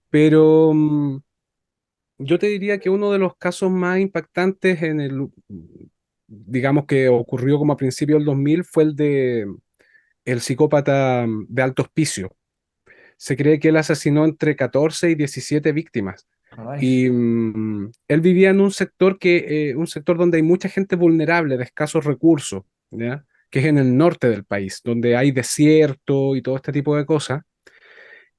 Pero yo te diría que uno de los casos más impactantes digamos que ocurrió como a principios del 2000 fue el de el psicópata de Alto Hospicio. Se cree que él asesinó entre 14 y 17 víctimas. Caray. Y él vivía en un sector donde hay mucha gente vulnerable, de escasos recursos, ¿ya? Que es en el norte del país, donde hay desierto y todo este tipo de cosas.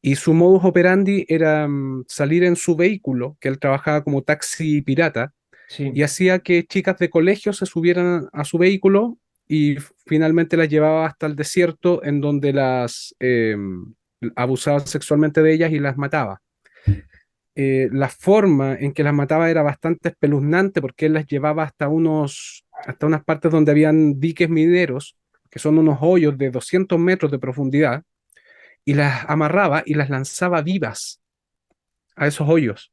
Y su modus operandi era salir en su vehículo, que él trabajaba como taxi pirata, y Sí, hacía que chicas de colegio se subieran a su vehículo y finalmente las llevaba hasta el desierto en donde las abusaba sexualmente de ellas y las mataba. La forma en que las mataba era bastante espeluznante porque él las llevaba hasta unas partes donde habían diques mineros, que son unos hoyos de 200 metros de profundidad, y las amarraba y las lanzaba vivas a esos hoyos.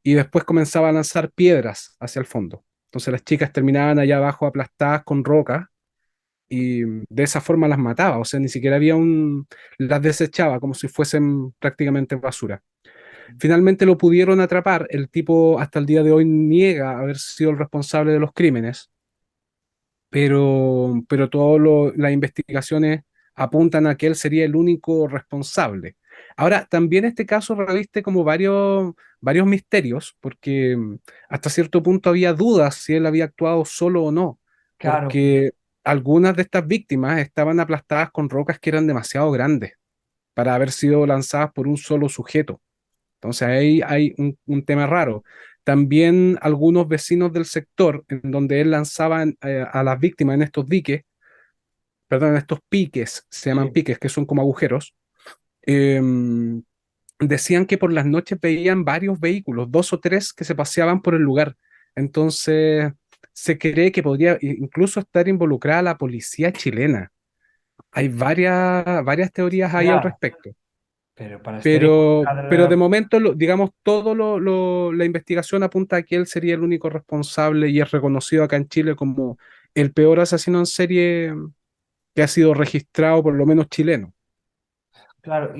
Y después comenzaba a lanzar piedras hacia el fondo. Entonces las chicas terminaban allá abajo aplastadas con rocas y de esa forma las mataba. O sea, ni siquiera las desechaba como si fuesen prácticamente basura. Finalmente lo pudieron atrapar. El tipo hasta el día de hoy niega haber sido el responsable de los crímenes, pero todas las investigaciones apuntan a que él sería el único responsable. Ahora, también este caso reviste como varios misterios, porque hasta cierto punto había dudas si él había actuado solo o no, claro. porque algunas de estas víctimas estaban aplastadas con rocas que eran demasiado grandes para haber sido lanzadas por un solo sujeto. Entonces ahí hay un tema raro. También algunos vecinos del sector en donde él lanzaba a las víctimas en estos diques, perdón, en estos piques, se llaman Sí. piques, que son como agujeros, eh, decían que por las noches veían varios vehículos, dos o tres que se paseaban por el lugar. Entonces se cree que podría incluso estar involucrada la policía chilena. Hay varias teorías ahí al Ya, respecto. pero para estar Pero de involucrada. momento, digamos, la investigación apunta a que él sería el único responsable y es reconocido acá en Chile como el peor asesino en serie que ha sido registrado, por lo menos chileno. Claro,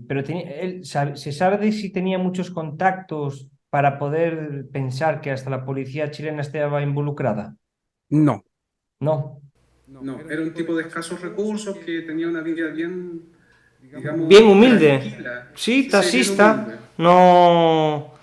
pero ¿se sabe de si tenía muchos contactos para poder pensar que hasta la policía chilena estaba involucrada? No, No. no, era un tipo de escasos recursos que tenía una vida bien, Bien digamos, humilde. tranquila. Sí, Sí, bien taxista. humilde. No.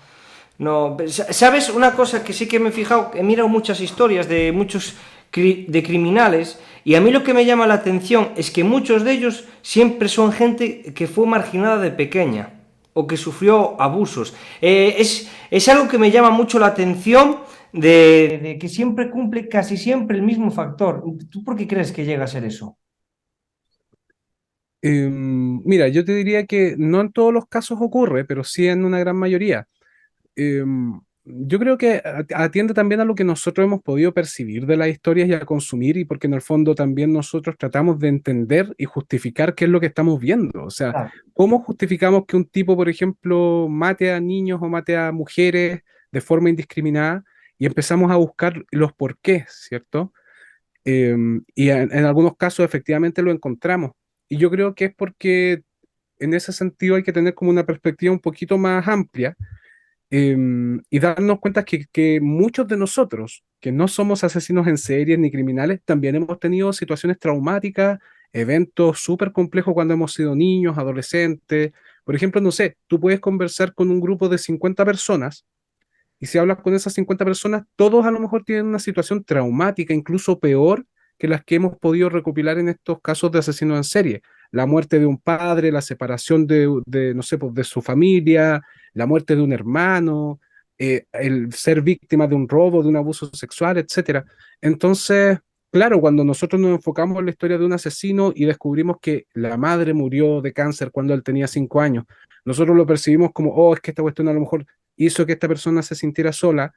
No. ¿Sabes una cosa que sí que me he fijado? He mirado muchas historias de muchos de criminales y a mí lo que me llama la atención es que muchos de ellos siempre son gente que fue marginada de pequeña o que sufrió abusos. Es algo que me llama mucho la atención de que siempre cumple casi siempre el mismo factor. ¿Tú por qué crees que llega a ser eso? Mira, yo te diría que no en todos los casos ocurre, pero sí en una gran mayoría. Yo creo que atiende también a lo que nosotros hemos podido percibir de las historias y a consumir, y porque en el fondo también nosotros tratamos de entender y justificar qué es lo que estamos viendo. O sea, Claro, ¿cómo justificamos que un tipo, por ejemplo, mate a niños o mate a mujeres de forma indiscriminada y empezamos a buscar los porqués, ¿cierto? Y en algunos casos efectivamente lo encontramos. Y yo creo que es porque en ese sentido hay que tener como una perspectiva un poquito más amplia, y darnos cuenta que muchos de nosotros, que no somos asesinos en series ni criminales, también hemos tenido situaciones traumáticas, eventos súper complejos cuando hemos sido niños, adolescentes. Por ejemplo, no sé, tú puedes conversar con un grupo de 50 personas y si hablas con esas 50 personas, todos a lo mejor tienen una situación traumática, incluso peor que las que hemos podido recopilar en estos casos de asesinos en serie. La muerte de un padre, la separación no sé, pues, de su familia, la muerte de un hermano, el ser víctima de un robo, de un abuso sexual, etcétera. Entonces, claro, cuando nosotros nos enfocamos en la historia de un asesino y descubrimos que la madre murió de cáncer cuando él tenía 5 años, nosotros lo percibimos como, oh, es que esta cuestión a lo mejor hizo que esta persona se sintiera sola,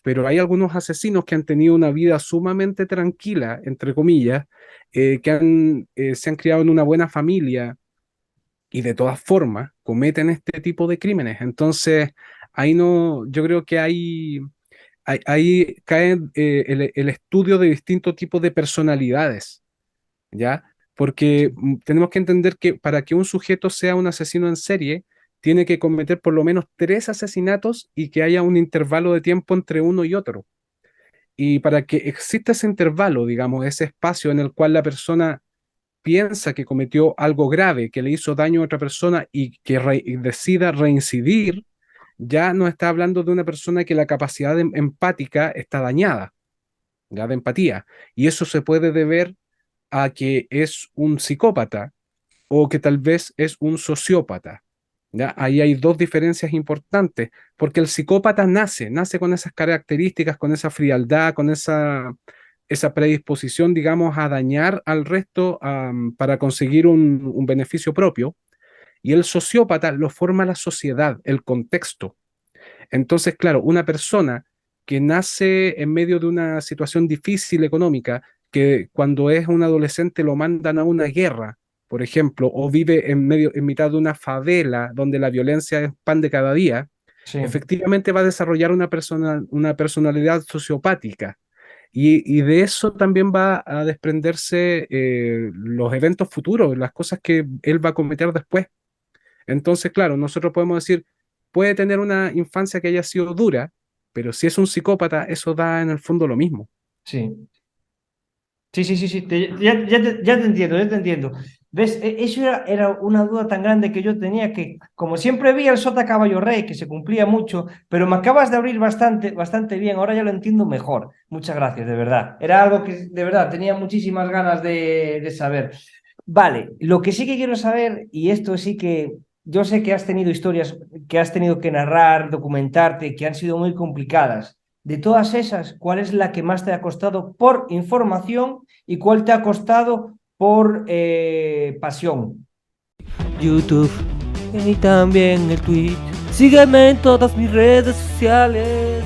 pero hay algunos asesinos que han tenido una vida sumamente tranquila, entre comillas, se han criado en una buena familia y de todas formas cometen este tipo de crímenes. Entonces, ahí no, yo creo que ahí cae el estudio de distintos tipos de personalidades, ¿ya? Porque tenemos que entender que para que un sujeto sea un asesino en serie, tiene que cometer por lo menos 3 asesinatos y que haya un intervalo de tiempo entre uno y otro. Y para que exista ese intervalo, digamos, ese espacio en el cual la persona piensa que cometió algo grave, que le hizo daño a otra persona y que decida reincidir, ya no está hablando de una persona que la capacidad empática está dañada, ya de empatía. Y eso se puede deber a que es un psicópata o que tal vez es un sociópata. ¿Ya? Ahí hay dos diferencias importantes, porque el psicópata nace con esas características, con esa frialdad, con esa predisposición, digamos, a dañar al resto para conseguir un beneficio propio, y el sociópata lo forma la sociedad, el contexto. Entonces, claro, una persona que nace en medio de una situación difícil económica, que cuando es un adolescente lo mandan a una guerra, por ejemplo, o vive en mitad de una favela donde la violencia es pan de cada día, Sí, efectivamente va a desarrollar una personalidad sociopática. Y de eso también va a desprenderse los eventos futuros, las cosas que él va a cometer después. Entonces, claro, nosotros podemos decir, puede tener una infancia que haya sido dura, pero si es un psicópata, eso da en el fondo lo mismo. sí. Sí, sí, sí, sí, ya te entiendo, ya te entiendo. ¿Ves? Eso era una duda tan grande que yo tenía que, como siempre vi el Sota Caballo Rey, que se cumplía mucho, pero me acabas de abrir bastante, bastante bien, ahora ya lo entiendo mejor. Muchas gracias, de verdad. Era algo que de verdad tenía muchísimas ganas de saber. Vale, lo que sí que quiero saber, y esto sí que yo sé que has tenido historias que has tenido que narrar, documentarte, que han sido muy complicadas. De todas esas, ¿cuál es la que más te ha costado por información y cuál te ha costado por pasión? YouTube y también el Twitch. Sígueme en todas mis redes sociales.